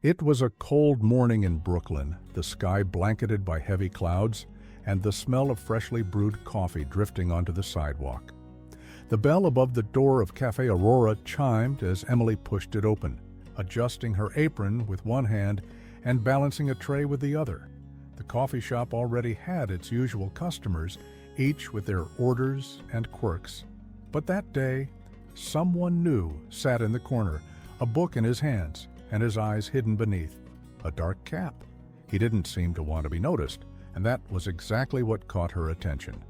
It was a cold morning in Brooklyn, the sky blanketed by heavy clouds, and the smell of freshly brewed coffee drifting onto the sidewalk. The bell above the door of Cafe Aurora chimed as Emily pushed it open, adjusting her apron with one hand and balancing a tray with the other. The coffee shop already had its usual customers, each with their orders and quirks. But that day, someone new sat in the corner, a book in his hands and his eyes hidden beneath a dark cap. He didn't seem to want to be noticed, and that was exactly what caught her attention.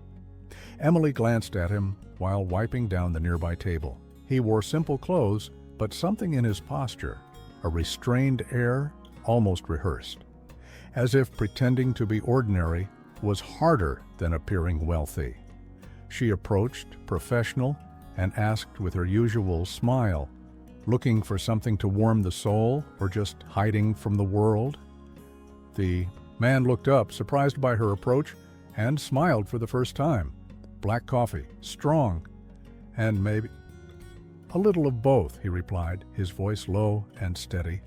Emily glanced at him while wiping down the nearby table. He wore simple clothes, but something in his posture, a restrained air, almost rehearsed, as if pretending to be ordinary was harder than appearing wealthy. She approached, professional, and asked with her usual smile, looking for something to warm the soul or just hiding from the world. The man looked up, surprised by her approach, and smiled for the first time. "Black coffee, strong, and maybe—" "A little of both," he replied, his voice low and steady.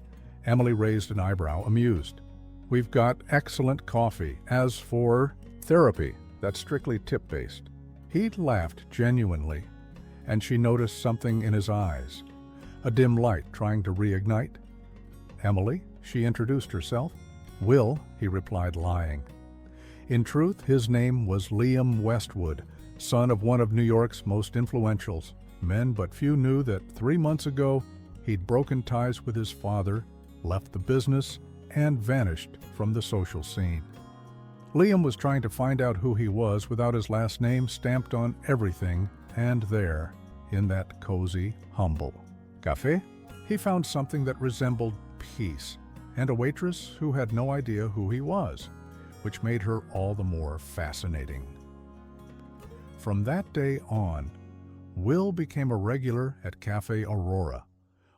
Emily raised an eyebrow, amused. "We've got excellent coffee. As for therapy, that's strictly tip-based." He laughed genuinely, and she noticed something in his eyes, a dim light trying to reignite. "Emily," she introduced herself. "Will," he replied, lying. In truth, his name was Liam Westwood, son of one of New York's most influential men, but few knew that 3 months ago he'd broken ties with his father, left the business, and vanished from the social scene. Liam was trying to find out who he was without his last name stamped on everything, and there, in that cozy, humble cafe, he found something that resembled peace, and a waitress who had no idea who he was, which made her all the more fascinating. From that day on, Will became a regular at Cafe Aurora.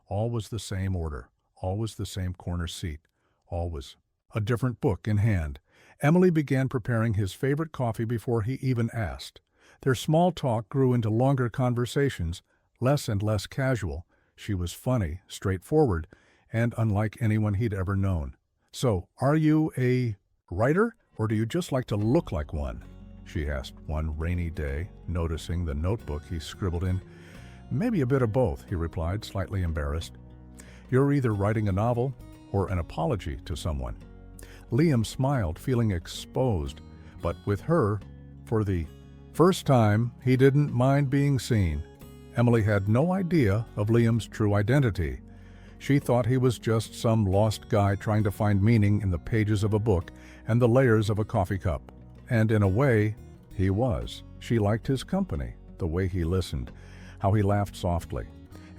Always the same order, always the same corner seat, always a different book in hand. Emily began preparing his favorite coffee before he even asked. Their small talk grew into longer conversations, less and less casual. She was funny, straightforward, and unlike anyone he'd ever known. "So, are you a writer, or do you just like to look like one?" she asked one rainy day, noticing the notebook he scribbled in. "Maybe a bit of both," he replied, slightly embarrassed. "You're either writing a novel or an apology to someone." Liam smiled, feeling exposed, but with her, for the first time, he didn't mind being seen. Emily had no idea of Liam's true identity. She thought he was just some lost guy trying to find meaning in the pages of a book and the layers of a coffee cup. And in a way, he was. She liked his company, the way he listened, how he laughed softly,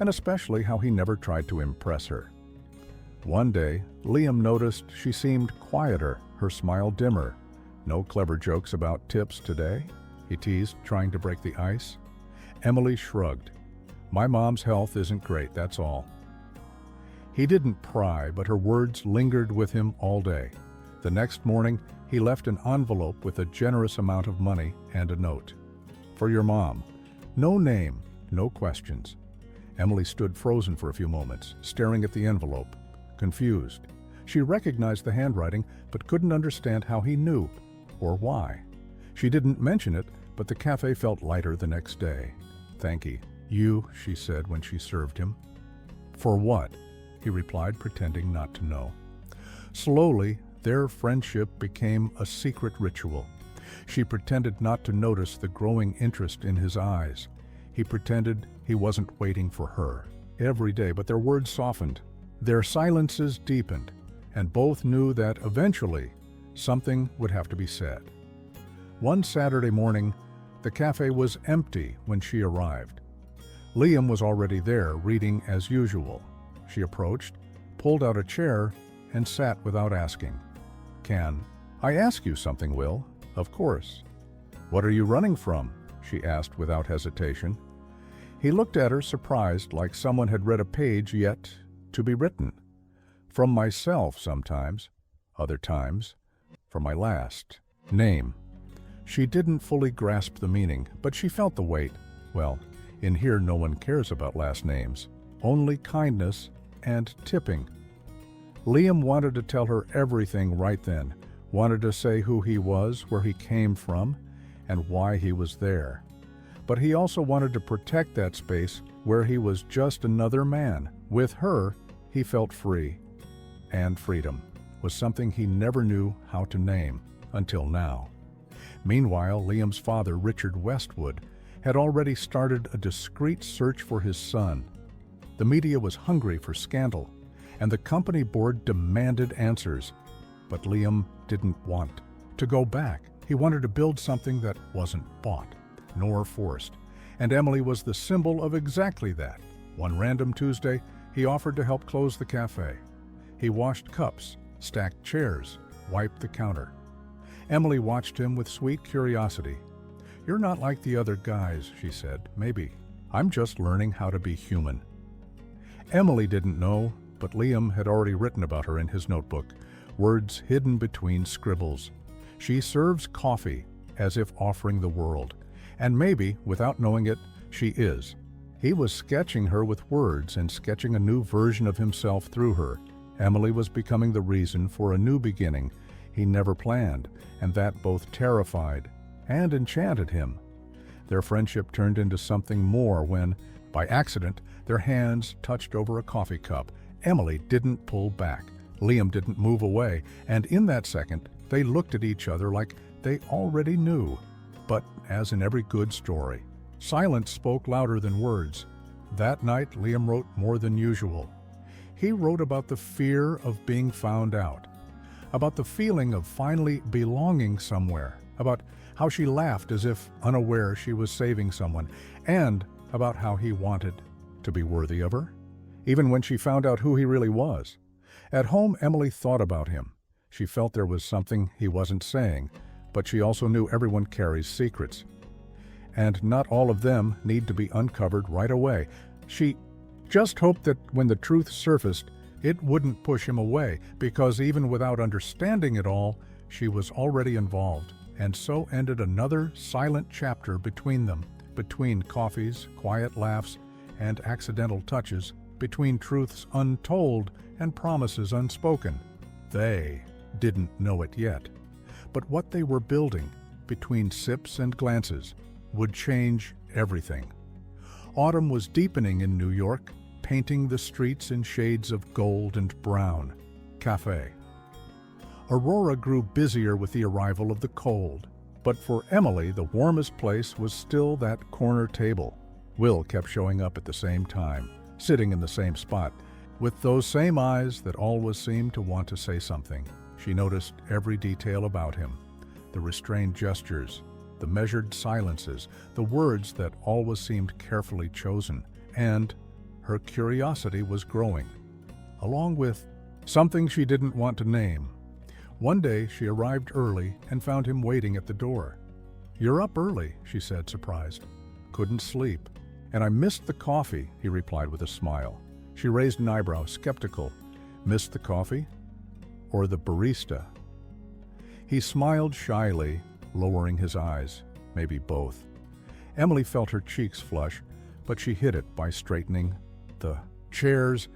and especially how he never tried to impress her. One day, Liam noticed she seemed quieter, her smile dimmer. "No clever jokes about tips today?" he teased, trying to break the ice. Emily shrugged. "My mom's health isn't great, that's all." He didn't pry, but her words lingered with him all day. The next morning, he left an envelope with a generous amount of money and a note. "For your mom." No name, no questions. Emily stood frozen for a few moments, staring at the envelope, confused. She recognized the handwriting, but couldn't understand how he knew, or why. She didn't mention it, but the cafe felt lighter the next day. "Thank you," she said when she served him. "For what?" he replied, pretending not to know. Slowly, their friendship became a secret ritual. She pretended not to notice the growing interest in his eyes. He pretended he wasn't waiting for her. Every day, but their words softened. Their silences deepened, and both knew that eventually something would have to be said. One Saturday morning, the cafe was empty when she arrived. Liam was already there, reading as usual. She approached, pulled out a chair, and sat without asking. "Can I ask you something, Will?" "Of course." "What are you running from?" she asked without hesitation. He looked at her, surprised, like someone had read a page yet to be written. "From myself sometimes, other times, from my last name." She didn't fully grasp the meaning, but she felt the weight. Well, in here no one cares about last names, only kindness and tipping. Liam wanted to tell her everything right then, wanted to say who he was, where he came from, and why he was there. But he also wanted to protect that space where he was just another man. With her, he felt free. And freedom was something he never knew how to name until now. Meanwhile, Liam's father, Richard Westwood, had already started a discreet search for his son. The media was hungry for scandal, and the company board demanded answers. But Liam didn't want to go back. He wanted to build something that wasn't bought nor forced, and Emily was the symbol of exactly that. One random Tuesday, he offered to help close the cafe. He washed cups, stacked chairs, wiped the counter. Emily watched him with sweet curiosity. "You're not like the other guys," she said. "Maybe. I'm just learning how to be human." Emily didn't know, but Liam had already written about her in his notebook, words hidden between scribbles. She serves coffee as if offering the world, and maybe, without knowing it, she is. He was sketching her with words and sketching a new version of himself through her. Emily was becoming the reason for a new beginning he never planned, and that both terrified and enchanted him. Their friendship turned into something more when, by accident, their hands touched over a coffee cup. Emily didn't pull back. Liam didn't move away, and in that second, they looked at each other like they already knew. But, as in every good story, silence spoke louder than words. That night, Liam wrote more than usual. He wrote about the fear of being found out, about the feeling of finally belonging somewhere, about how she laughed as if unaware she was saving someone, and about how he wanted to be worthy of her, even when she found out who he really was. At home, Emily thought about him. She felt there was something he wasn't saying, but she also knew everyone carries secrets. And not all of them need to be uncovered right away. She just hoped that when the truth surfaced, it wouldn't push him away, because even without understanding it all, she was already involved. And so ended another silent chapter between them, between coffees, quiet laughs, and accidental touches, between truths untold and promises unspoken. They didn't know it yet, but what they were building, between sips and glances, would change everything. Autumn was deepening in New York, painting the streets in shades of gold and brown. Cafe. Aurora grew busier with the arrival of the cold, but for Emily, the warmest place was still that corner table. Will kept showing up at the same time, sitting in the same spot, with those same eyes that always seemed to want to say something. She noticed every detail about him, the restrained gestures, the measured silences, the words that always seemed carefully chosen, and her curiosity was growing, along with something she didn't want to name. One day she arrived early and found him waiting at the door. "You're up early," she said, surprised. "Couldn't sleep." "And I missed the coffee," he replied with a smile. She raised an eyebrow, skeptical. "Missed the coffee? Or the barista?" He smiled shyly, lowering his eyes. Maybe both. Emily felt her cheeks flush, but she hid it by straightening the chairs.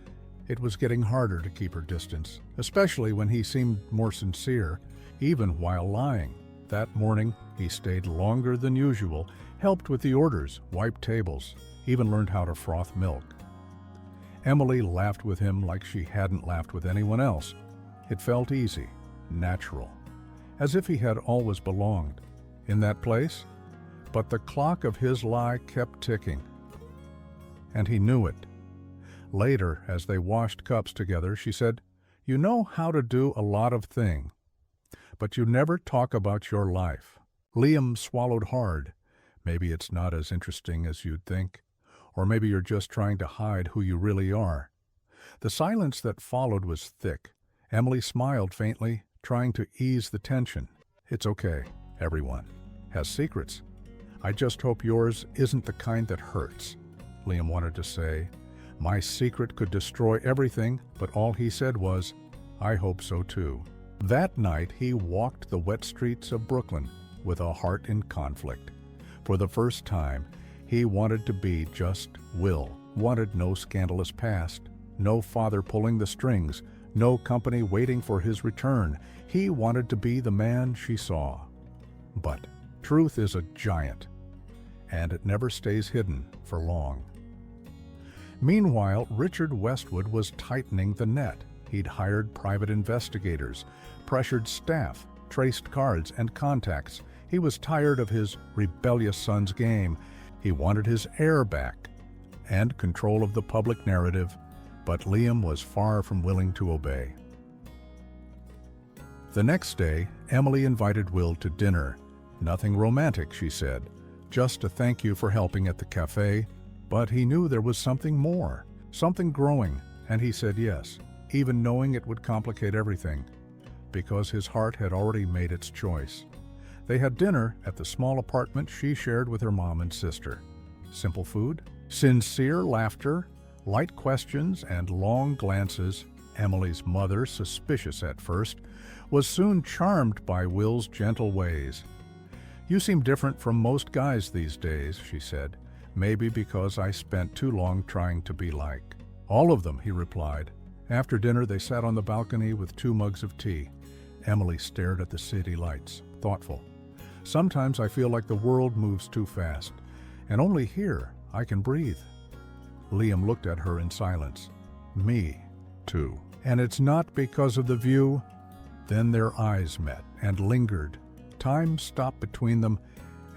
It was getting harder to keep her distance, especially when he seemed more sincere, even while lying. That morning, he stayed longer than usual, helped with the orders, wiped tables, even learned how to froth milk. Emily laughed with him like she hadn't laughed with anyone else. It felt easy, natural, as if he had always belonged in that place. But the clock of his lie kept ticking, and he knew it. Later, as they washed cups together, she said, "You know how to do a lot of things, but you never talk about your life." Liam swallowed hard. Maybe it's not as interesting as you'd think, or maybe you're just trying to hide who you really are. The silence that followed was thick. Emily smiled faintly, trying to ease the tension. "It's okay. Everyone has secrets. I just hope yours isn't the kind that hurts." Liam wanted to say, "My secret could destroy everything," but all he said was, "I hope so too." That night he walked the wet streets of Brooklyn with a heart in conflict. For the first time, he wanted to be just Will, wanted no scandalous past, no father pulling the strings, no company waiting for his return. He wanted to be the man she saw. But truth is a giant, and it never stays hidden for long. Meanwhile, Richard Westwood was tightening the net. He'd hired private investigators, pressured staff, traced cards and contacts. He was tired of his rebellious son's game. He wanted his heir back and control of the public narrative, but Liam was far from willing to obey. The next day, Emily invited Will to dinner. Nothing romantic, she said, just a thank you for helping at the cafe. But he knew there was something more, something growing, and he said yes, even knowing it would complicate everything, because his heart had already made its choice. They had dinner at the small apartment she shared with her mom and sister. Simple food, sincere laughter, light questions, and long glances. Emily's mother, suspicious at first, was soon charmed by Will's gentle ways. "You seem different from most guys these days," she said. "Maybe because I spent too long trying to be like all of them," he replied. After dinner, they sat on the balcony with 2 mugs of tea. Emily stared at the city lights, thoughtful. "Sometimes I feel like the world moves too fast, and only here I can breathe." Liam looked at her in silence. "Me, too. And it's not because of the view." Then their eyes met and lingered. Time stopped between them,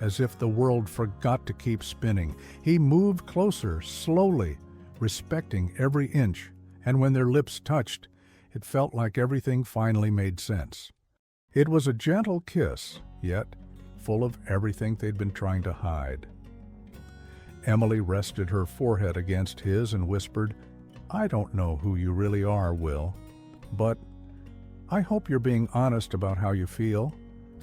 as if the world forgot to keep spinning. He moved closer, slowly, respecting every inch, and when their lips touched, it felt like everything finally made sense. It was a gentle kiss, yet full of everything they'd been trying to hide. Emily rested her forehead against his and whispered, "I don't know who you really are, Will, but I hope you're being honest about how you feel."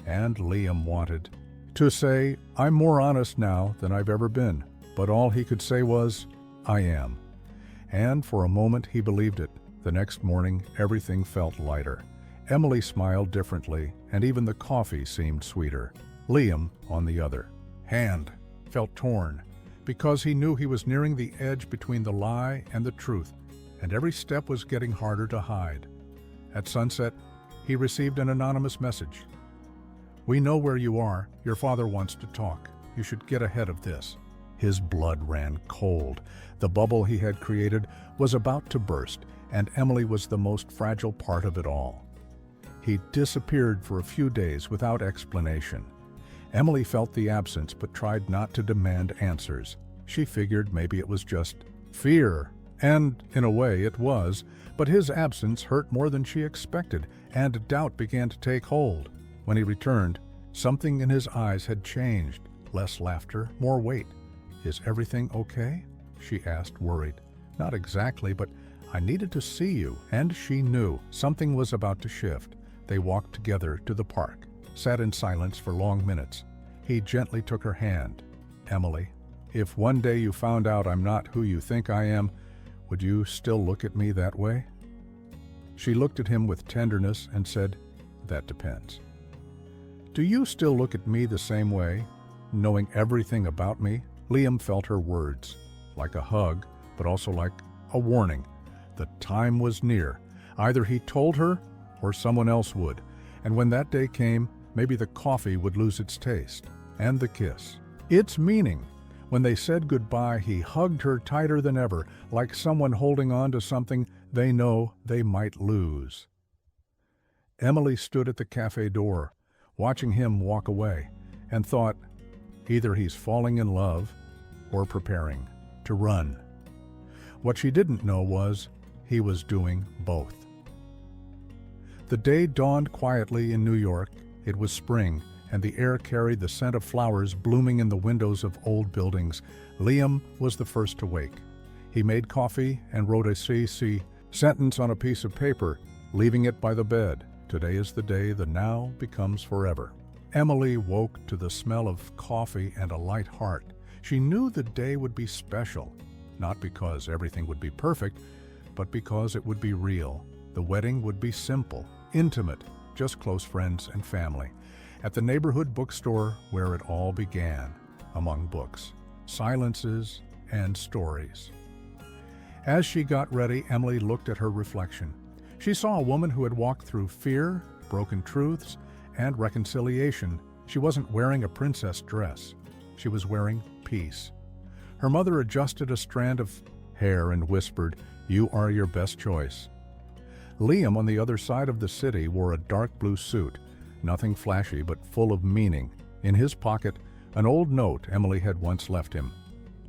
And Liam wanted to say, "I'm more honest now than I've ever been," but all he could say was, "I am." And for a moment he believed it. The next morning, everything felt lighter. Emily smiled differently, and even the coffee seemed sweeter. Liam, on the other hand, felt torn, because he knew he was nearing the edge between the lie and the truth, and every step was getting harder to hide. At sunset, he received an anonymous message. "We know where you are. Your father wants to talk. You should get ahead of this." His blood ran cold. The bubble he had created was about to burst, and Emily was the most fragile part of it all. He disappeared for a few days without explanation. Emily felt the absence but tried not to demand answers. She figured maybe it was just fear, and in a way it was, but his absence hurt more than she expected, and doubt began to take hold. When he returned, something in his eyes had changed. Less laughter, more weight. "Is everything okay?" she asked, worried. "Not exactly, but I needed to see you." And she knew something was about to shift. They walked together to the park, sat in silence for long minutes. He gently took her hand. "Emily, if one day you found out I'm not who you think I am, would you still look at me that way?" She looked at him with tenderness and said, "That depends." "Do you still look at me the same way, knowing everything about me?" Liam felt her words, like a hug, but also like a warning. The time was near. Either he told her or someone else would. And when that day came, maybe the coffee would lose its taste, and the kiss, its meaning. When they said goodbye, he hugged her tighter than ever, like someone holding on to something they know they might lose. Emily stood at the cafe door, watching him walk away, and thought, either he's falling in love or preparing to run. What she didn't know was he was doing both. The day dawned quietly in New York. It was spring, and the air carried the scent of flowers blooming in the windows of old buildings. Liam was the first to wake. He made coffee and wrote a CC sentence on a piece of paper, leaving it by the bed. Today is the day the now becomes forever. Emily woke to the smell of coffee and a light heart. She knew the day would be special, not because everything would be perfect, but because it would be real. The wedding would be simple, intimate, just close friends and family. At the neighborhood bookstore where it all began, among books, silences, and stories. As she got ready, Emily looked at her reflection. She saw a woman who had walked through fear, broken truths, and reconciliation. She wasn't wearing a princess dress. She was wearing peace. Her mother adjusted a strand of hair and whispered, "You are your best choice." Liam, on the other side of the city, wore a dark blue suit, nothing flashy but full of meaning. In his pocket, an old note Emily had once left him.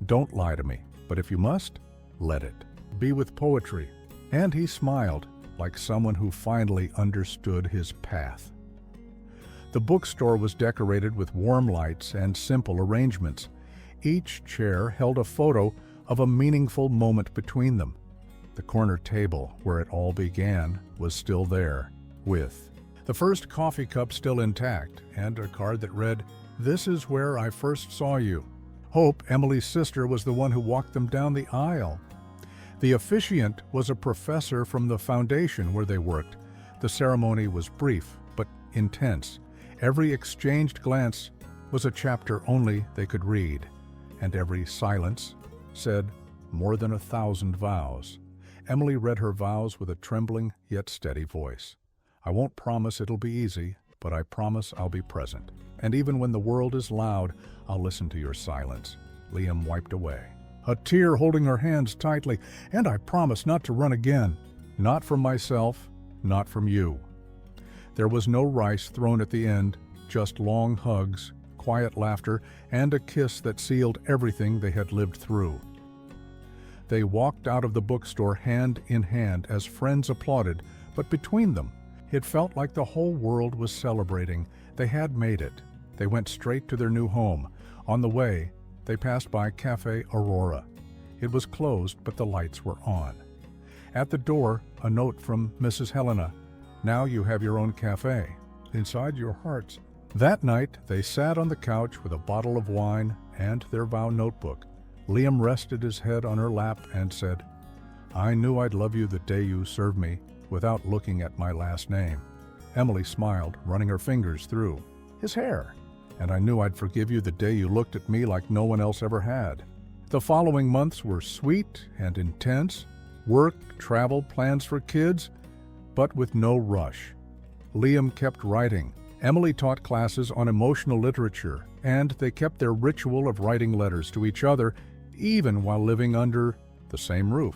"Don't lie to me, but if you must, let it. Be with poetry." And he smiled, like someone who finally understood his path. The bookstore was decorated with warm lights and simple arrangements. Each chair held a photo of a meaningful moment between them. The corner table, where it all began, was still there, with the first coffee cup still intact, and a card that read, "This is where I first saw you." Hope, Emily's sister, was the one who walked them down the aisle. The officiant was a professor from the foundation where they worked. The ceremony was brief, but intense. Every exchanged glance was a chapter only they could read, and every silence said more than 1,000 vows. Emily read her vows with a trembling yet steady voice. "I won't promise it'll be easy, but I promise I'll be present. And even when the world is loud, I'll listen to your silence." Liam wiped away, a tear holding her hands tightly. "And I promise not to run again. Not from myself, not from you." There was no rice thrown at the end, just long hugs, quiet laughter, and a kiss that sealed everything they had lived through. They walked out of the bookstore hand in hand as friends applauded, but between them, it felt like the whole world was celebrating. They had made it. They went straight to their new home. On the way, they passed by Cafe Aurora. It was closed, but the lights were on. At the door, a note from Mrs. Helena. "Now you have your own cafe, inside your hearts." That night, they sat on the couch with a bottle of wine and their vow notebook. Liam rested his head on her lap and said, "I knew I'd love you the day you served me, without looking at my last name." Emily smiled, running her fingers through his hair. "And I knew I'd forgive you the day you looked at me like no one else ever had." The following months were sweet and intense. Work, travel, plans for kids, but with no rush. Liam kept writing. Emily taught classes on emotional literature, and they kept their ritual of writing letters to each other, even while living under the same roof.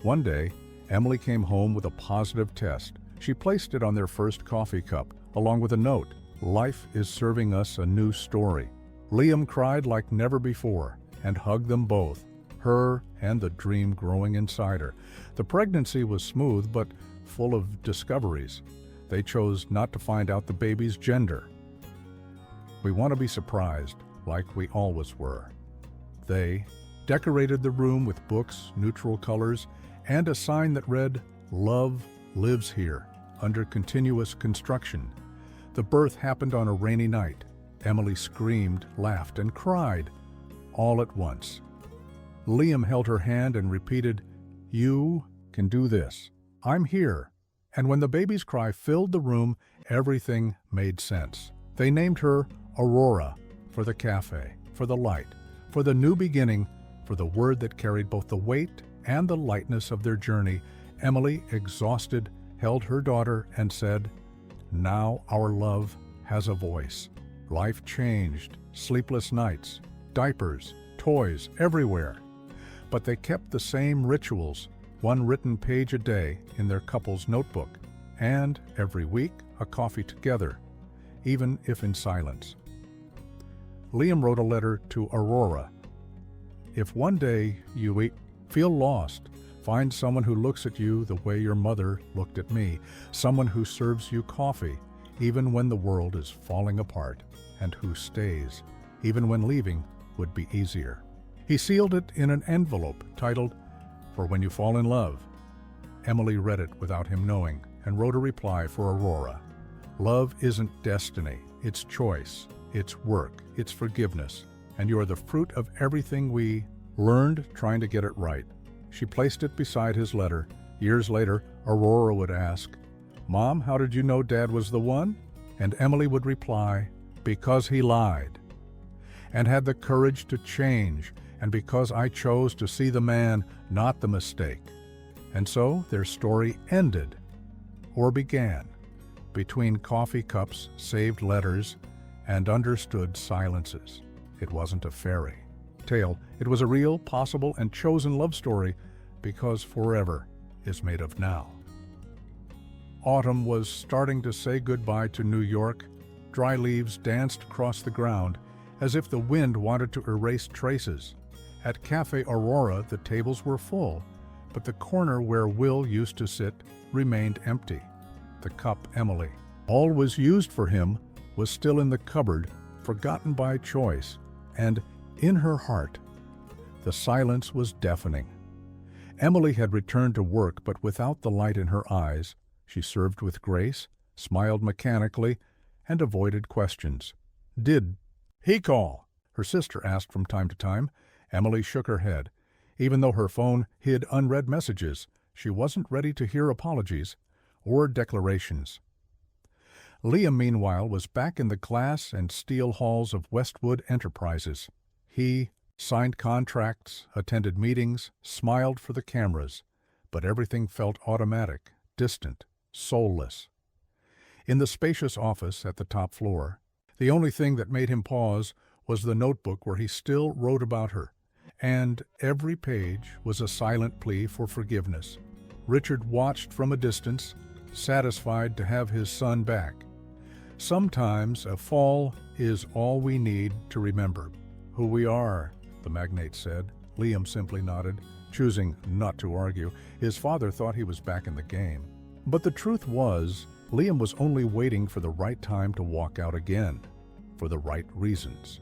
One day, Emily came home with a positive test. She placed it on their first coffee cup, along with a note, "Life is serving us a new story." Liam cried like never before and hugged them both, her and the dream growing inside her. The pregnancy was smooth but full of discoveries. They chose not to find out the baby's gender. "We want to be surprised, like we always were." They decorated the room with books, neutral colors, and a sign that read, "Love lives here," under continuous construction. The birth happened on a rainy night. Emily screamed, laughed, and cried, all at once. Liam held her hand and repeated, "You can do this. I'm here." And when the baby's cry filled the room, everything made sense. They named her Aurora, for the cafe, for the light, for the new beginning, for the word that carried both the weight and the lightness of their journey. Emily, exhausted, held her daughter and said, "Now our love has a voice." Life changed, sleepless nights, diapers, toys everywhere. But they kept the same rituals, one written page a day in their couple's notebook, and every week a coffee together, even if in silence. Liam wrote a letter to Aurora. "If one day you feel lost, find someone who looks at you the way your mother looked at me, someone who serves you coffee, even when the world is falling apart, and who stays, even when leaving would be easier." He sealed it in an envelope titled, "For When You Fall in Love." Emily read it without him knowing and wrote a reply for Aurora. "Love isn't destiny, it's choice, it's work, it's forgiveness, and you are the fruit of everything we learned trying to get it right." She placed it beside his letter. Years later, Aurora would ask, "Mom, how did you know Dad was the one?" And Emily would reply, "Because he lied, and had the courage to change, and because I chose to see the man, not the mistake." And so their story ended, or began, between coffee cups, saved letters, and understood silences. It wasn't a fairy tale. It was a real, possible, and chosen love story, because forever is made of now. Autumn was starting to say goodbye to New York. Dry leaves danced across the ground, as if the wind wanted to erase traces. At Cafe Aurora, the tables were full, but the corner where Will used to sit remained empty. The cup Emily always used for him was still in the cupboard, forgotten by choice, and in her heart, the silence was deafening. Emily had returned to work, but without the light in her eyes. She served with grace, smiled mechanically, and avoided questions. "Did he call?" her sister asked from time to time. Emily shook her head. Even though her phone hid unread messages, she wasn't ready to hear apologies or declarations. Liam, meanwhile, was back in the glass and steel halls of Westwood Enterprises. He signed contracts, attended meetings, smiled for the cameras, but everything felt automatic, distant, soulless. In the spacious office at the top floor, the only thing that made him pause was the notebook where he still wrote about her, and every page was a silent plea for forgiveness. Richard watched from a distance, satisfied to have his son back. Sometimes a fall is all we need to remember who we are, the magnate said. Liam simply nodded, choosing not to argue. His father thought he was back in the game. But the truth was, Liam was only waiting for the right time to walk out again, for the right reasons.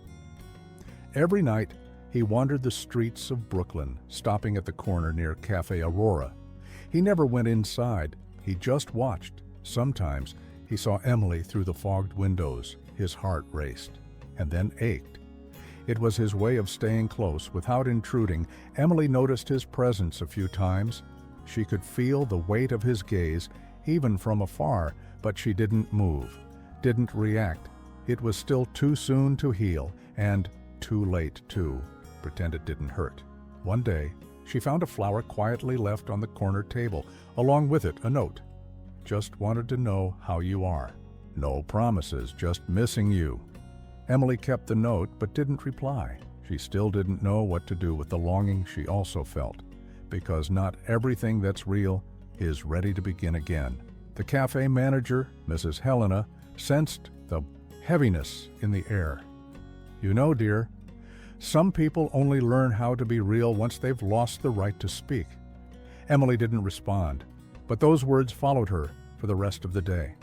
Every night, he wandered the streets of Brooklyn, stopping at the corner near Cafe Aurora. He never went inside, he just watched. Sometimes he saw Emily through the fogged windows. His heart raced, and then ached. It was his way of staying close without intruding. Emily noticed his presence a few times. She could feel the weight of his gaze, even from afar, but she didn't move, didn't react. It was still too soon to heal, and too late to pretend it didn't hurt. One day, she found a flower quietly left on the corner table. Along with it, a note. "Just wanted to know how you are. No promises, just missing you." Emily kept the note but didn't reply. She still didn't know what to do with the longing she also felt, because not everything that's real is ready to begin again. The cafe manager, Mrs. Helena, sensed the heaviness in the air. "You know, dear, some people only learn how to be real once they've lost the right to speak." Emily didn't respond, but those words followed her for the rest of the day.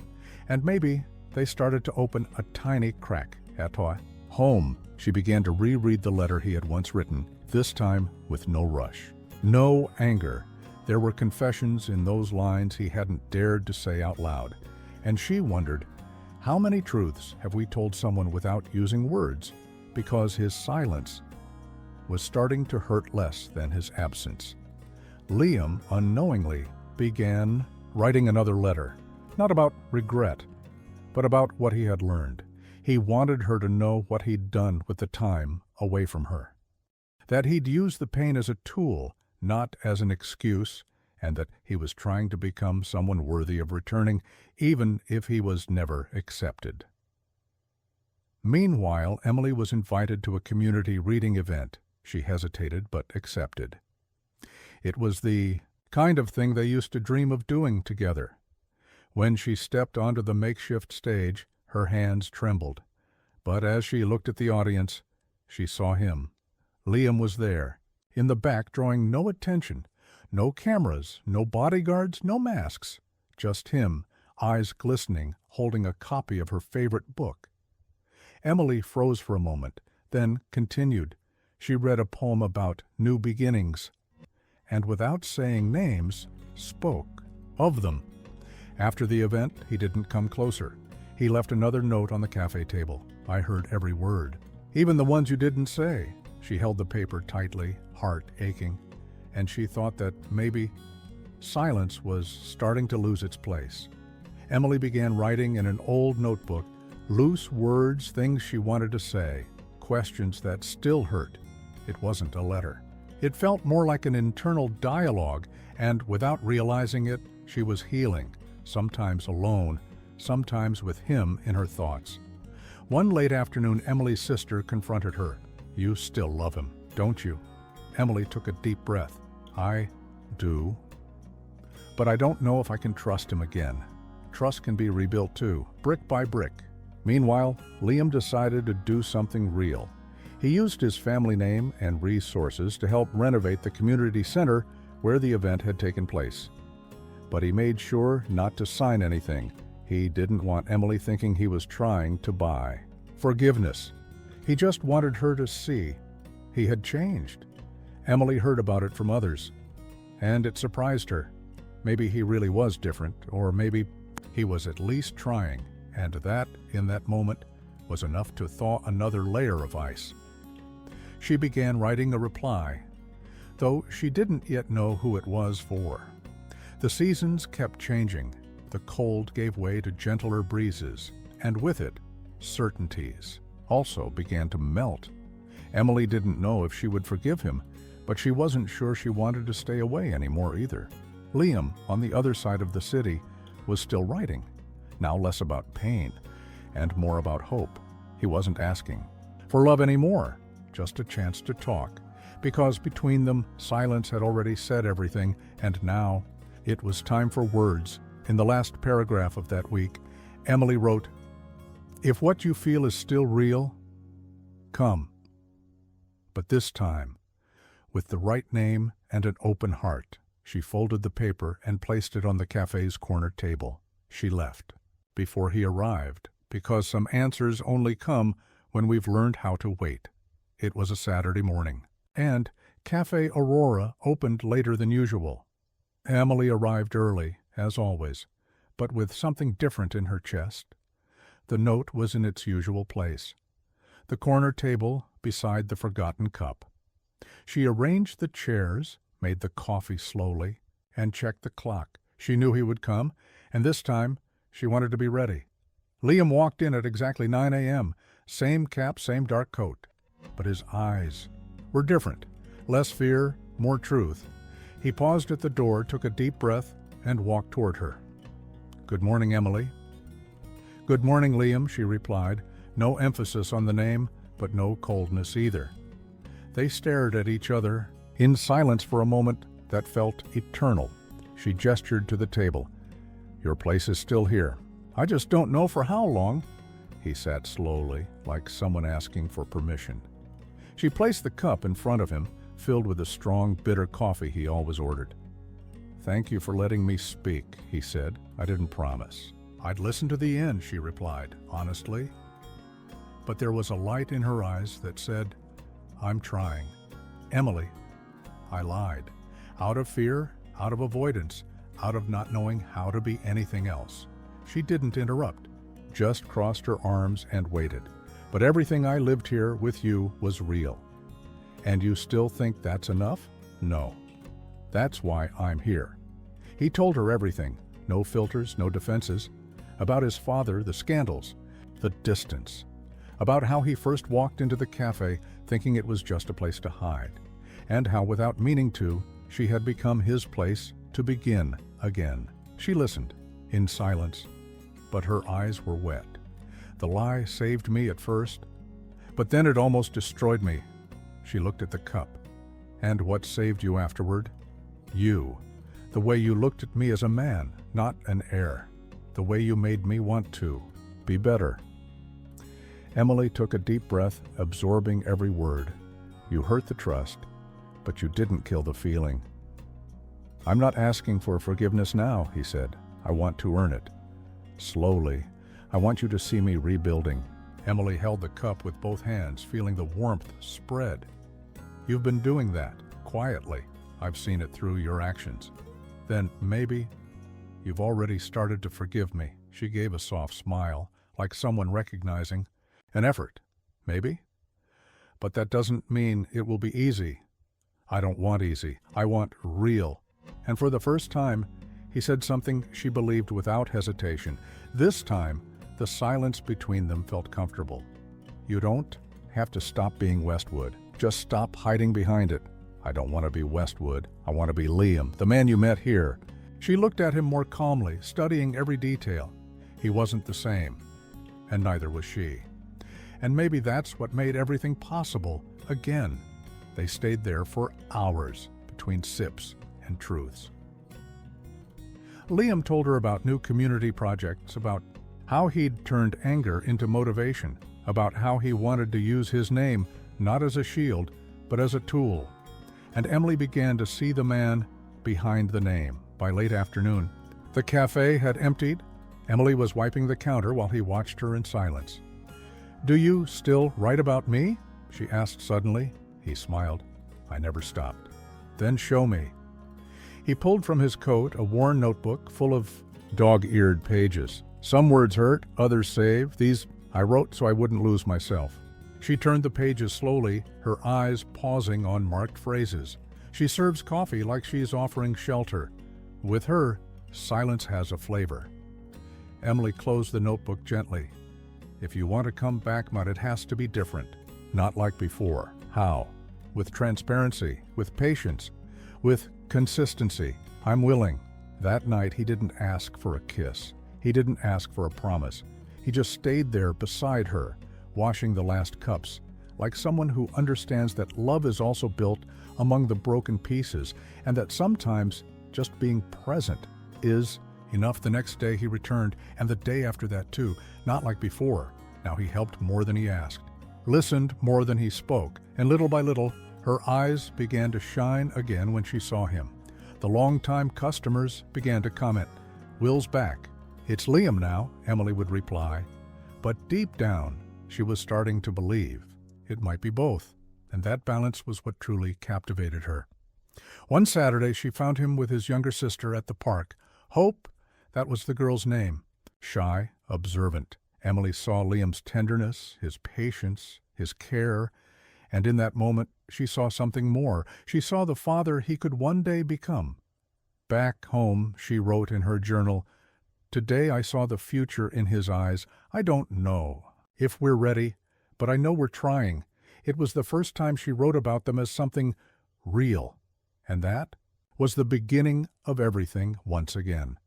And maybe they started to open a tiny crack. At home, she began to reread the letter he had once written, this time with no rush, no anger. There were confessions in those lines he hadn't dared to say out loud, and she wondered, how many truths have we told someone without using words, because his silence was starting to hurt less than his absence. Liam unknowingly began writing another letter, not about regret, but about what he had learned. He wanted her to know what he'd done with the time away from her, that he'd used the pain as a tool, not as an excuse, and that he was trying to become someone worthy of returning, even if he was never accepted. Meanwhile, Emily was invited to a community reading event. She hesitated, but accepted. It was the kind of thing they used to dream of doing together. When she stepped onto the makeshift stage, her hands trembled. But as she looked at the audience, she saw him. Liam was there, in the back, drawing no attention. No cameras, no bodyguards, no masks. Just him, eyes glistening, holding a copy of her favorite book. Emily froze for a moment, then continued. She read a poem about new beginnings, and without saying names, spoke of them. After the event, he didn't come closer. He left another note on the cafe table. "I heard every word, even the ones you didn't say." She held the paper tightly, heart aching, and she thought that maybe silence was starting to lose its place. Emily began writing in an old notebook, loose words, things she wanted to say, questions that still hurt. It wasn't a letter. It felt more like an internal dialogue, and without realizing it, she was healing, sometimes alone, sometimes with him in her thoughts. One late afternoon, Emily's sister confronted her. "You still love him, don't you?" Emily took a deep breath. "I do. But I don't know if I can trust him again. Trust can be rebuilt too, brick by brick." Meanwhile, Liam decided to do something real. He used his family name and resources to help renovate the community center where the event had taken place. But he made sure not to sign anything. He didn't want Emily thinking he was trying to buy forgiveness. He just wanted her to see he had changed. Emily heard about it from others, and it surprised her. Maybe he really was different, or maybe he was at least trying, and that, in that moment, was enough to thaw another layer of ice. She began writing a reply, though she didn't yet know who it was for. The seasons kept changing. The cold gave way to gentler breezes, and with it, certainties also began to melt. Emily didn't know if she would forgive him, but she wasn't sure she wanted to stay away anymore either. Liam, on the other side of the city, was still writing, now less about pain and more about hope. He wasn't asking for love anymore, just a chance to talk, because between them, silence had already said everything, and now it was time for words. In the last paragraph of that week, Emily wrote, "If what you feel is still real, come." But this time, with the right name and an open heart, she folded the paper and placed it on the cafe's corner table. She left before he arrived, because some answers only come when we've learned how to wait. It was a Saturday morning, and Cafe Aurora opened later than usual. Emily arrived early, as always, but with something different in her chest. The note was in its usual place, the corner table beside the forgotten cup. She arranged the chairs, made the coffee slowly, and checked the clock. She knew he would come, and this time she wanted to be ready. Liam walked in at exactly 9 a.m., same cap, same dark coat. But his eyes were different, less fear, more truth. He paused at the door, took a deep breath, and walked toward her. "Good morning, Emily." "Good morning, Liam," she replied. No emphasis on the name, but no coldness either. They stared at each other in silence for a moment that felt eternal. She gestured to the table. "Your place is still here. I just don't know for how long." He sat slowly, like someone asking for permission. She placed the cup in front of him, filled with the strong, bitter coffee he always ordered. "Thank you for letting me speak," he said. "I didn't promise I'd listen to the end," she replied, honestly. But there was a light in her eyes that said, "I'm trying." "Emily, I lied. Out of fear, out of avoidance, out of not knowing how to be anything else." She didn't interrupt, just crossed her arms and waited. "But everything I lived here with you was real. And you still think that's enough? No. That's why I'm here." He told her everything, no filters, no defenses, about his father, the scandals, the distance, about how he first walked into the cafe thinking it was just a place to hide, and how without meaning to, she had become his place to begin again. She listened, in silence, but her eyes were wet. "The lie saved me at first, but then it almost destroyed me." She looked at the cup. "And what saved you afterward?" "You. The way you looked at me as a man, not an heir. The way you made me want to be better." Emily took a deep breath, absorbing every word. "You hurt the trust, but you didn't kill the feeling." "I'm not asking for forgiveness now," he said. "I want to earn it. Slowly. I want you to see me rebuilding." Emily held the cup with both hands, feeling the warmth spread. "You've been doing that, quietly. I've seen it through your actions. Then maybe you've already started to forgive me." She gave a soft smile, like someone recognizing an effort. "Maybe? But that doesn't mean it will be easy." "I don't want easy. I want real." And for the first time, he said something she believed without hesitation. This time, the silence between them felt comfortable. "You don't have to stop being Westwood. Just stop hiding behind it." "I don't want to be Westwood. I want to be Liam, the man you met here." She looked at him more calmly, studying every detail. He wasn't the same, and neither was she. And maybe that's what made everything possible again. They stayed there for hours between sips and truths. Liam told her about new community projects, about how he'd turned anger into motivation, about how he wanted to use his name not as a shield, but as a tool. And Emily began to see the man behind the name. By late afternoon, the cafe had emptied. Emily was wiping the counter while he watched her in silence. "Do you still write about me?" she asked suddenly. He smiled. "I never stopped." "Then show me." He pulled from his coat a worn notebook full of dog-eared pages. "Some words hurt, others save. These I wrote so I wouldn't lose myself." She turned the pages slowly, her eyes pausing on marked phrases. She serves coffee like she's offering shelter. With her, silence has a flavor. Emily closed the notebook gently. "If you want to come back, Mud, it has to be different. Not like before." "How?" "With transparency, with patience, with consistency. I'm willing." That night he didn't ask for a kiss. He didn't ask for a promise. He just stayed there beside her, washing the last cups, like someone who understands that love is also built among the broken pieces, and that sometimes just being present is enough. The next day he returned, and the day after that too, not like before. Now he helped more than he asked, listened more than he spoke, and little by little, her eyes began to shine again when she saw him. The long-time customers began to comment, "Will's back." "It's Liam now," Emily would reply. But deep down, she was starting to believe it might be both, and that balance was what truly captivated her. One Saturday, she found him with his younger sister at the park. Hope, that was the girl's name. Shy, observant. Emily saw Liam's tenderness, his patience, his care, and in that moment, she saw something more. She saw the father he could one day become. Back home, she wrote in her journal, "Today I saw the future in his eyes. I don't know if we're ready, but I know we're trying." It was the first time she wrote about them as something real, and that was the beginning of everything once again.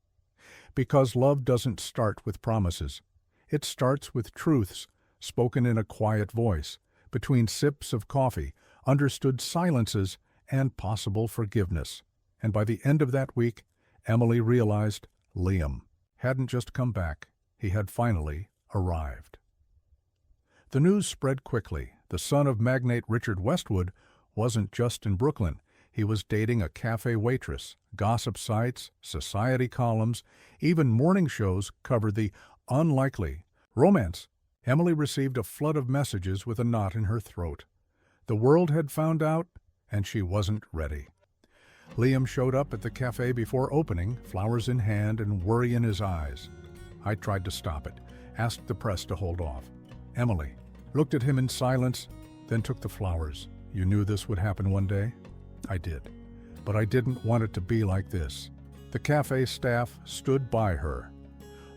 Because love doesn't start with promises. It starts with truths spoken in a quiet voice, between sips of coffee, understood silences, and possible forgiveness. And by the end of that week, Emily realized Liam hadn't just come back, he had finally arrived. The news spread quickly. The son of magnate Richard Westwood wasn't just in Brooklyn. He was dating a cafe waitress. Gossip sites, society columns, even morning shows covered the unlikely romance. Emily received a flood of messages with a knot in her throat. The world had found out, and she wasn't ready. Liam showed up at the cafe before opening, flowers in hand and worry in his eyes. I tried to stop it, asked the press to hold off. Emily looked at him in silence, then took the flowers. "You knew this would happen one day?" "I did, but I didn't want it to be like this." The cafe staff stood by her.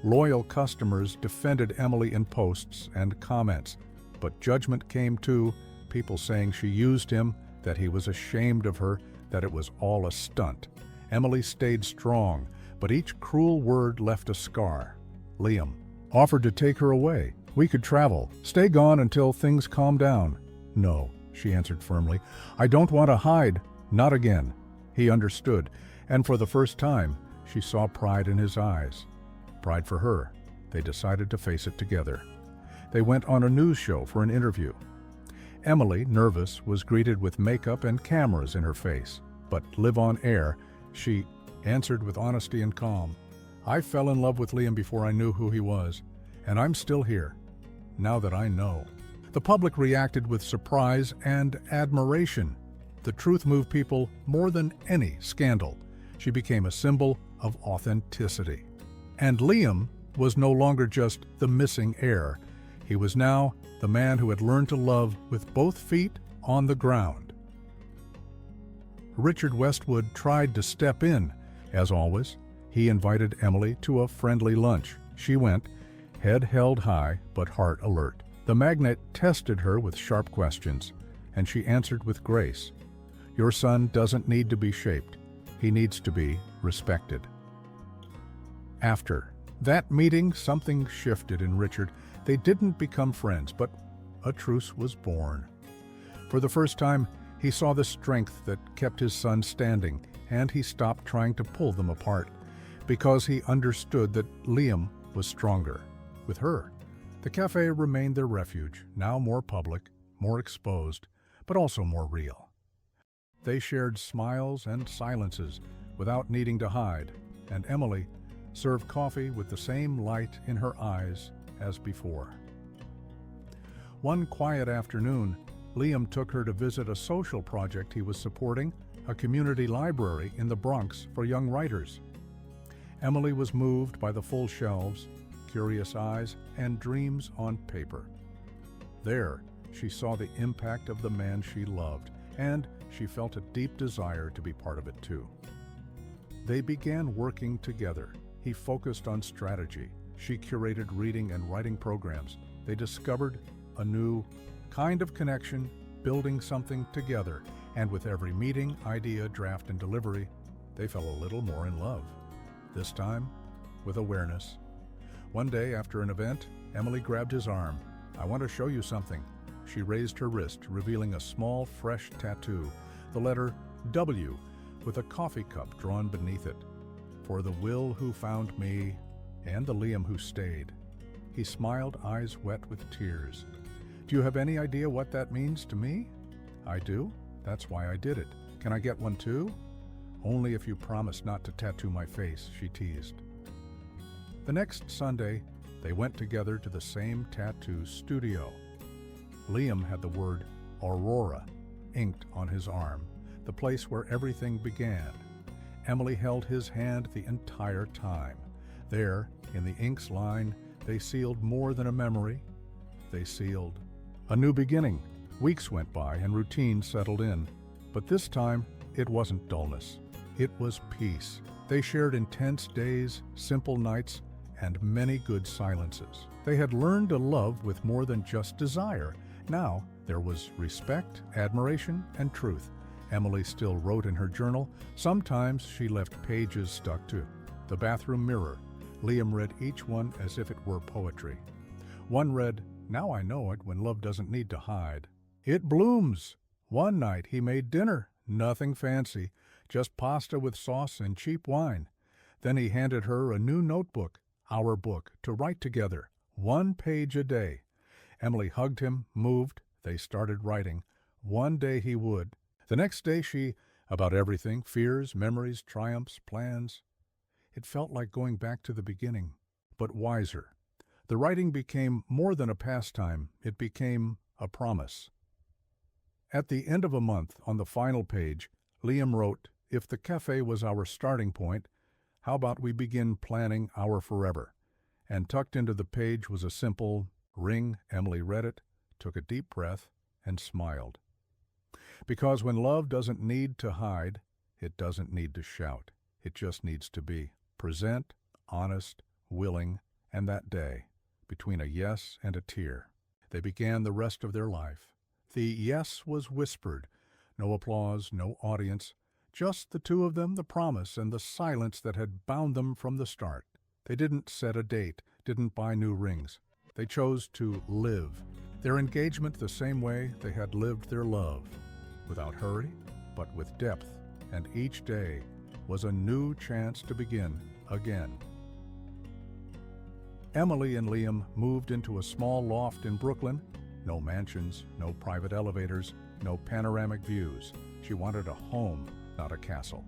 Loyal customers defended Emily in posts and comments, but judgment came too, people saying she used him, that he was ashamed of her, that it was all a stunt. Emily stayed strong, but each cruel word left a scar. Liam offered to take her away. "We could travel, stay gone until things calm down." "No," she answered firmly. "I don't want to hide, not again." He understood, and for the first time, she saw pride in his eyes. Pride for her. They decided to face it together. They went on a news show for an interview. Emily, nervous, was greeted with makeup and cameras in her face. But live on air, she answered with honesty and calm. "I fell in love with Liam before I knew who he was, and I'm still here, now that I know." The public reacted with surprise and admiration. The truth moved people more than any scandal. She became a symbol of authenticity. And Liam was no longer just the missing heir. He was now the man who had learned to love with both feet on the ground. Richard Westwood tried to step in. As always, he invited Emily to a friendly lunch. She went, head held high but heart alert. The magnate tested her with sharp questions, and she answered with grace. "Your son doesn't need to be shaped. He needs to be respected." After that meeting, something shifted in Richard. They didn't become friends, but a truce was born. For the first time, he saw the strength that kept his son standing, and he stopped trying to pull them apart, because he understood that Liam was stronger with her. The cafe remained their refuge, now more public, more exposed, but also more real. They shared smiles and silences without needing to hide, and Emily served coffee with the same light in her eyes as before. One quiet afternoon, Liam took her to visit a social project he was supporting, a community library in the Bronx for young writers. Emily was moved by the full shelves, curious eyes, and dreams on paper. There, she saw the impact of the man she loved, and she felt a deep desire to be part of it too. They began working together. He focused on strategy. She curated reading and writing programs. They discovered a new kind of connection, building something together, and with every meeting, idea, draft, and delivery, they fell a little more in love. This time, with awareness. One day after an event, Emily grabbed his arm. "I want to show you something." She raised her wrist, revealing a small, fresh tattoo, the letter W, with a coffee cup drawn beneath it. "For the Will who found me, and the Liam who stayed." He smiled, eyes wet with tears. "Do you have any idea what that means to me?" "I do. That's why I did it. Can I get one too?" "Only if you promise not to tattoo my face," she teased. The next Sunday, they went together to the same tattoo studio. Liam had the word Aurora inked on his arm, the place where everything began. Emily held his hand the entire time. There, in the ink's line, they sealed more than a memory. They sealed a new beginning. Weeks went by and routine settled in. But this time, it wasn't dullness. It was peace. They shared intense days, simple nights, and many good silences. They had learned to love with more than just desire. Now, there was respect, admiration, and truth. Emily still wrote in her journal. Sometimes she left pages stuck to the bathroom mirror. Liam read each one as if it were poetry. One read, "Now I know it when love doesn't need to hide. It blooms." One night he made dinner, nothing fancy, just pasta with sauce and cheap wine. Then he handed her a new notebook, our book, to write together, 1 page a day. Emily hugged him, moved. They started writing. One day he would. The next day she, about everything, fears, memories, triumphs, plans. It felt like going back to the beginning, but wiser. The writing became more than a pastime. It became a promise. At the end of a month, on the final page, Liam wrote, "If the cafe was our starting point, how about we begin planning our forever?" And tucked into the page was a simple ring. Emily read it, took a deep breath, and smiled. Because when love doesn't need to hide, it doesn't need to shout. It just needs to be present, honest, willing, and that day, between a yes and a tear, they began the rest of their life. The yes was whispered, no applause, no audience, just the two of them, the promise, and the silence that had bound them from the start. They didn't set a date, didn't buy new rings. They chose to live their engagement the same way they had lived their love, without hurry, but with depth, and each day was a new chance to begin again. Emily and Liam moved into a small loft in Brooklyn. No mansions, no private elevators, no panoramic views. She wanted a home, not a castle.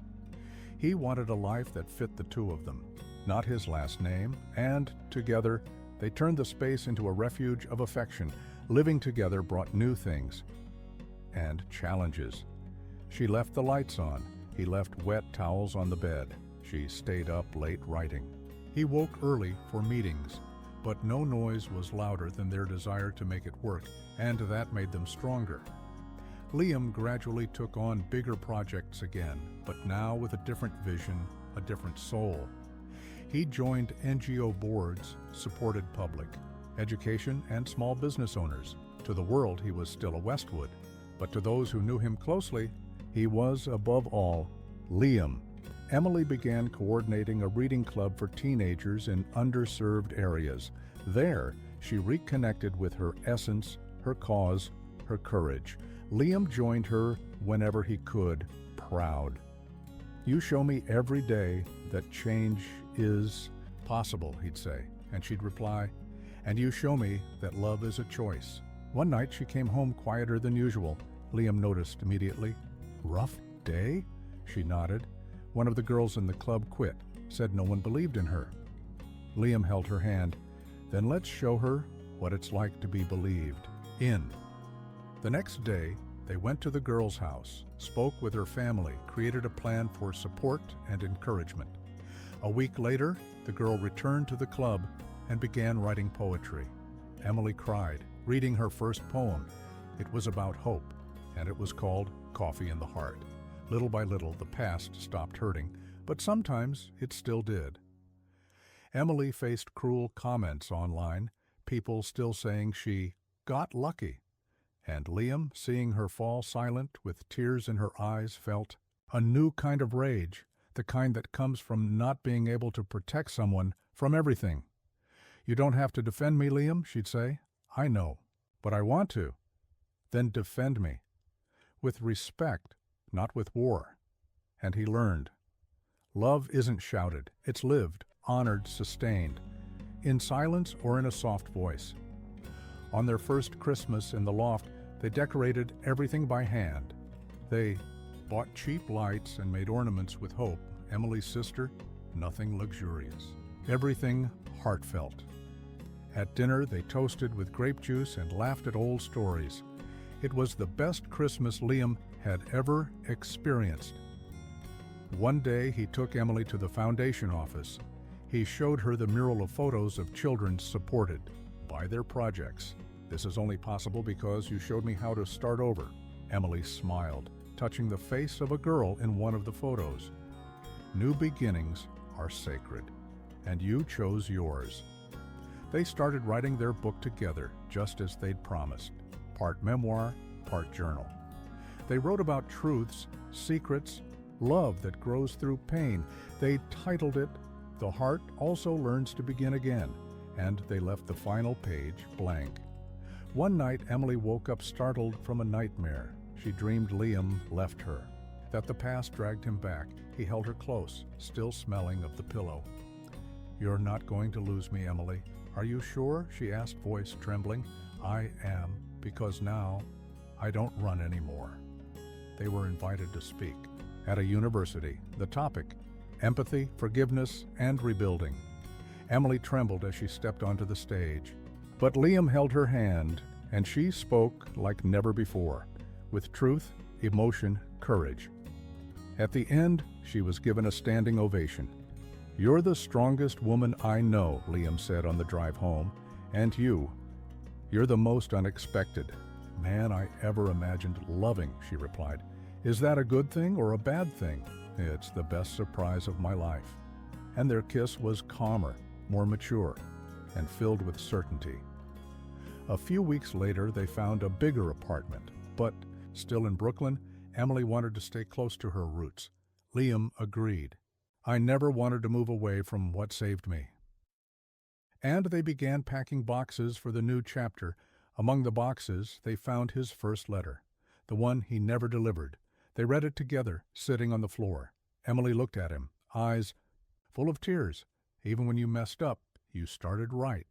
He wanted a life that fit the two of them, not his last name, and together they turned the space into a refuge of affection. Living together brought new things and challenges. She left the lights on. He left wet towels on the bed. She stayed up late writing. He woke early for meetings, but no noise was louder than their desire to make it work, and that made them stronger. Liam gradually took on bigger projects again, but now with a different vision, a different soul. He joined NGO boards, supported public, education, and small business owners. To the world, he was still a Westwood, but to those who knew him closely, he was, above all, Liam. Emily began coordinating a reading club for teenagers in underserved areas. There, she reconnected with her essence, her cause, her courage. Liam joined her whenever he could, proud. "You show me every day that change is possible," he'd say, and she'd reply, "And you show me that love is a choice." One night she came home quieter than usual. Liam noticed immediately. "Rough day?" She nodded. One of the girls in the club quit, said no one believed in her. Liam held her hand. "Then let's show her what it's like to be believed in." The next day, they went to the girl's house, spoke with her family, created a plan for support and encouragement. A week later, the girl returned to the club and began writing poetry. Emily cried, reading her first poem. It was about hope, and it was called Coffee in the Heart. Little by little, the past stopped hurting, but sometimes it still did. Emily faced cruel comments online, people still saying she got lucky. And Liam, seeing her fall silent with tears in her eyes, felt a new kind of rage, the kind that comes from not being able to protect someone from everything. "You don't have to defend me, Liam," she'd say. "I know, but I want to." "Then defend me. With respect, not with war." And he learned. Love isn't shouted, it's lived, honored, sustained, in silence or in a soft voice. On their first Christmas in the loft, they decorated everything by hand. They bought cheap lights and made ornaments with hope. Emily's sister, nothing luxurious. Everything heartfelt. At dinner, they toasted with grape juice and laughed at old stories. It was the best Christmas Liam had ever experienced. One day, he took Emily to the foundation office. He showed her the mural of photos of children supported by their projects. "This is only possible because you showed me how to start over." Emily smiled, touching the face of a girl in one of the photos. "New beginnings are sacred, and you chose yours." They started writing their book together, just as they'd promised. Part memoir, part journal. They wrote about truths, secrets, love that grows through pain. They titled it, "The Heart Also Learns to Begin Again," and they left the final page blank. One night, Emily woke up startled from a nightmare. She dreamed Liam left her, that the past dragged him back. He held her close, still smelling of the pillow. "You're not going to lose me, Emily. Are you sure?" she asked, voice trembling. "I am, because now I don't run anymore." They were invited to speak at a university. The topic, empathy, forgiveness, and rebuilding. Emily trembled as she stepped onto the stage. But Liam held her hand, and she spoke like never before, with truth, emotion, courage. At the end, she was given a standing ovation. "You're the strongest woman I know," Liam said on the drive home, "and you're the most unexpected man I ever imagined loving," she replied. "Is that a good thing or a bad thing?" "It's the best surprise of my life." And their kiss was calmer, more mature, and filled with certainty. A few weeks later, they found a bigger apartment, but still in Brooklyn, Emily wanted to stay close to her roots. Liam agreed. "I never wanted to move away from what saved me." And they began packing boxes for the new chapter. Among the boxes, they found his first letter, the one he never delivered. They read it together, sitting on the floor. Emily looked at him, eyes full of tears. "Even when you messed up, you started right.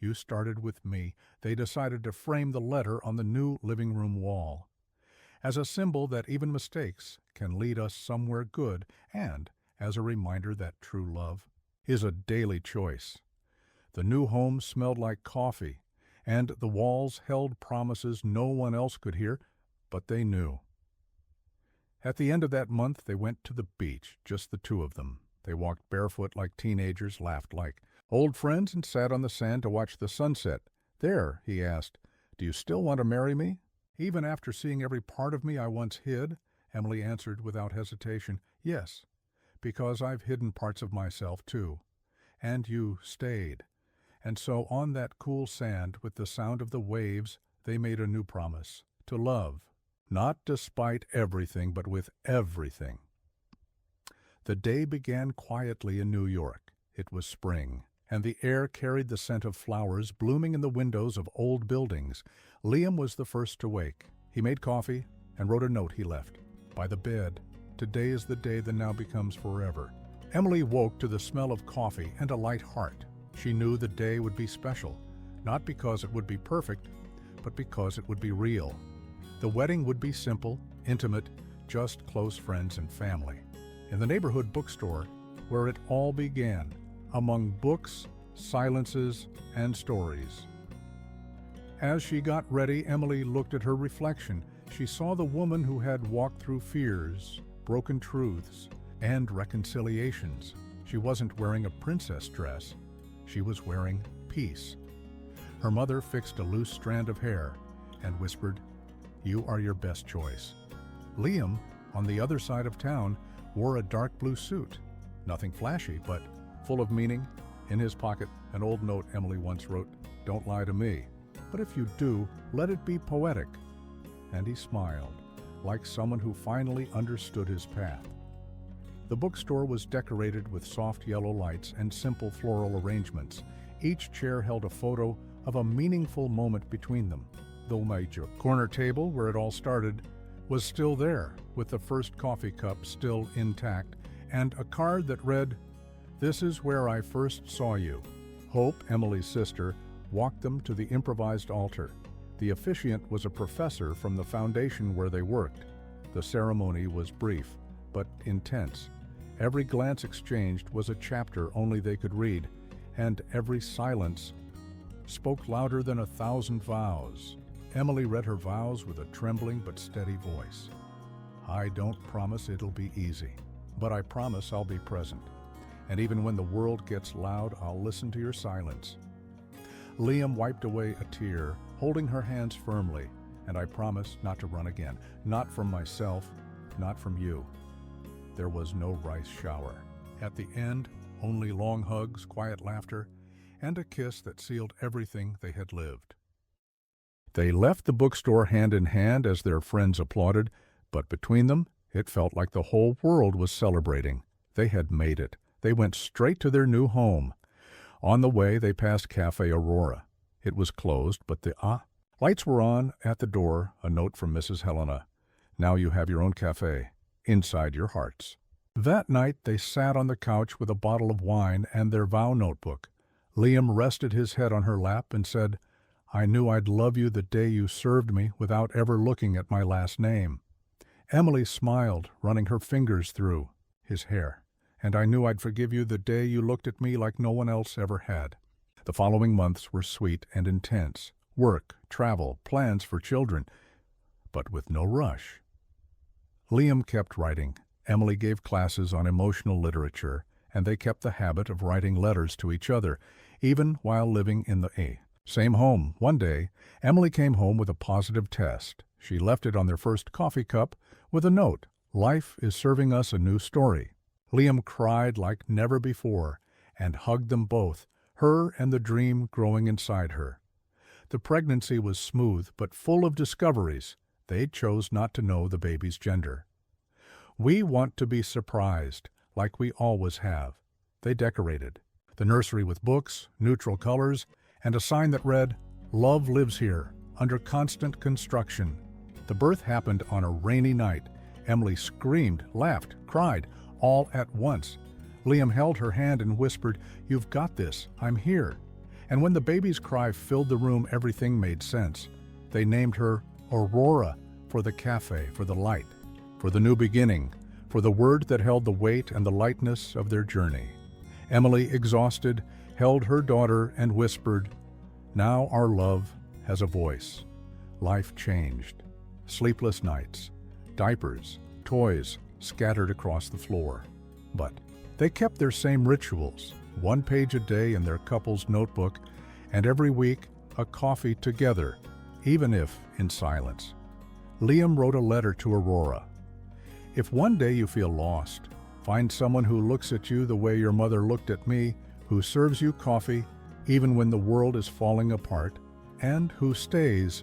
You started with me." They decided to frame the letter on the new living room wall, as a symbol that even mistakes can lead us somewhere good, and as a reminder that true love is a daily choice. The new home smelled like coffee, and the walls held promises no one else could hear, but they knew. At the end of that month, they went to the beach, just the two of them. They walked barefoot like teenagers, laughed like old friends, and sat on the sand to watch the sunset. "There," he asked, "do you still want to marry me?" "Even after seeing every part of me I once hid," Emily answered without hesitation. "Yes, because I've hidden parts of myself too. And you stayed." And so on that cool sand, with the sound of the waves, they made a new promise, to love, not despite everything, but with everything. The day began quietly in New York. It was spring, and the air carried the scent of flowers blooming in the windows of old buildings. Liam was the first to wake. He made coffee and wrote a note he left. By the bed, today is the day that now becomes forever. Emily woke to the smell of coffee and a light heart. She knew the day would be special, not because it would be perfect, but because it would be real. The wedding would be simple, intimate, just close friends and family. In the neighborhood bookstore, where it all began, among books, silences, and stories. As she got ready, Emily looked at her reflection. She saw the woman who had walked through fears, broken truths, and reconciliations. She wasn't wearing a princess dress. She was wearing peace. Her mother fixed a loose strand of hair and whispered, "You are your best choice." Liam, on the other side of town, wore a dark blue suit. Nothing flashy, but full of meaning. In his pocket, an old note Emily once wrote, "Don't lie to me, but if you do, let it be poetic." And he smiled, like someone who finally understood his path. The bookstore was decorated with soft yellow lights and simple floral arrangements. Each chair held a photo of a meaningful moment between them. The major corner table, where it all started, was still there, with the first coffee cup still intact, and a card that read, "This is where I first saw you." Hope, Emily's sister, walked them to the improvised altar. The officiant was a professor from the foundation where they worked. The ceremony was brief, but intense. Every glance exchanged was a chapter only they could read, and every silence spoke louder than 1,000 vows. Emily read her vows with a trembling but steady voice. "I don't promise it'll be easy, but I promise I'll be present. And even when the world gets loud, I'll listen to your silence." Liam wiped away a tear, holding her hands firmly. "And I promise not to run again. Not from myself, not from you." There was no rice shower. At the end, only long hugs, quiet laughter, and a kiss that sealed everything they had lived. They left the bookstore hand in hand as their friends applauded, but between them, it felt like the whole world was celebrating. They had made it. They went straight to their new home. On the way, they passed Cafe Aurora. It was closed, but the lights were on at the door, a note from Mrs. Helena. "Now you have your own cafe, inside your hearts." That night, they sat on the couch with a bottle of wine and their vow notebook. Liam rested his head on her lap and said, "I knew I'd love you the day you served me without ever looking at my last name." Emily smiled, running her fingers through his hair. "And I knew I'd forgive you the day you looked at me like no one else ever had." The following months were sweet and intense. Work, travel, plans for children, but with no rush. Liam kept writing. Emily gave classes on emotional literature, and they kept the habit of writing letters to each other, even while living in the same home. One day, Emily came home with a positive test. She left it on their first coffee cup with a note, "Life is serving us a new story." Liam cried like never before and hugged them both, her and the dream growing inside her. The pregnancy was smooth but full of discoveries. They chose not to know the baby's gender. "We want to be surprised, like we always have." They decorated the nursery with books, neutral colors, and a sign that read, "Love lives here, under constant construction." The birth happened on a rainy night. Emily screamed, laughed, cried, all at once. Liam held her hand and whispered, "You've got this, I'm here." And when the baby's cry filled the room, everything made sense. They named her Aurora, for the cafe, for the light, for the new beginning, for the word that held the weight and the lightness of their journey. Emily, exhausted, held her daughter and whispered, "Now our love has a voice." Life changed. Sleepless nights, diapers, toys scattered across the floor. But they kept their same rituals, 1 page a day in their couple's notebook, and every week a coffee together, even if in silence. Liam wrote a letter to Aurora. "If one day you feel lost, find someone who looks at you the way your mother looked at me, who serves you coffee even when the world is falling apart, and who stays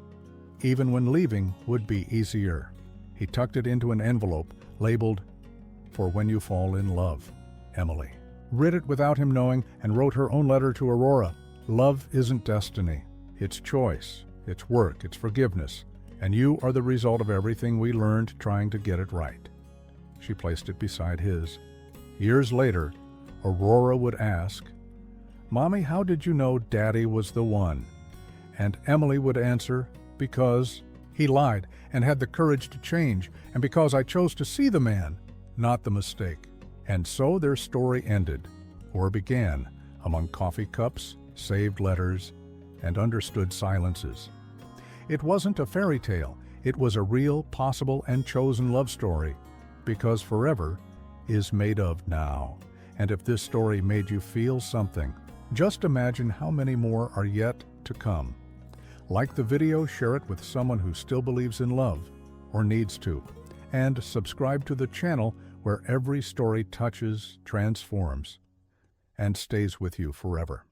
even when leaving would be easier." He tucked it into an envelope labeled for when you fall in love. Emily read it without him knowing and wrote her own letter to Aurora. Love isn't destiny. It's choice, it's work, it's forgiveness, and you are the result of everything we learned trying to get it right. She placed it beside his. Years later, Aurora would ask, "Mommy, how did you know Daddy was the one?" And Emily would answer, "Because he lied and had the courage to change, and because I chose to see the man, not the mistake." And so their story ended, or began, among coffee cups, saved letters, and understood silences. It wasn't a fairy tale, it was a real, possible, and chosen love story, because forever is made of now. And if this story made you feel something, just imagine how many more are yet to come. Like the video, share it with someone who still believes in love, or needs to, and subscribe to the channel where every story touches, transforms, and stays with you forever.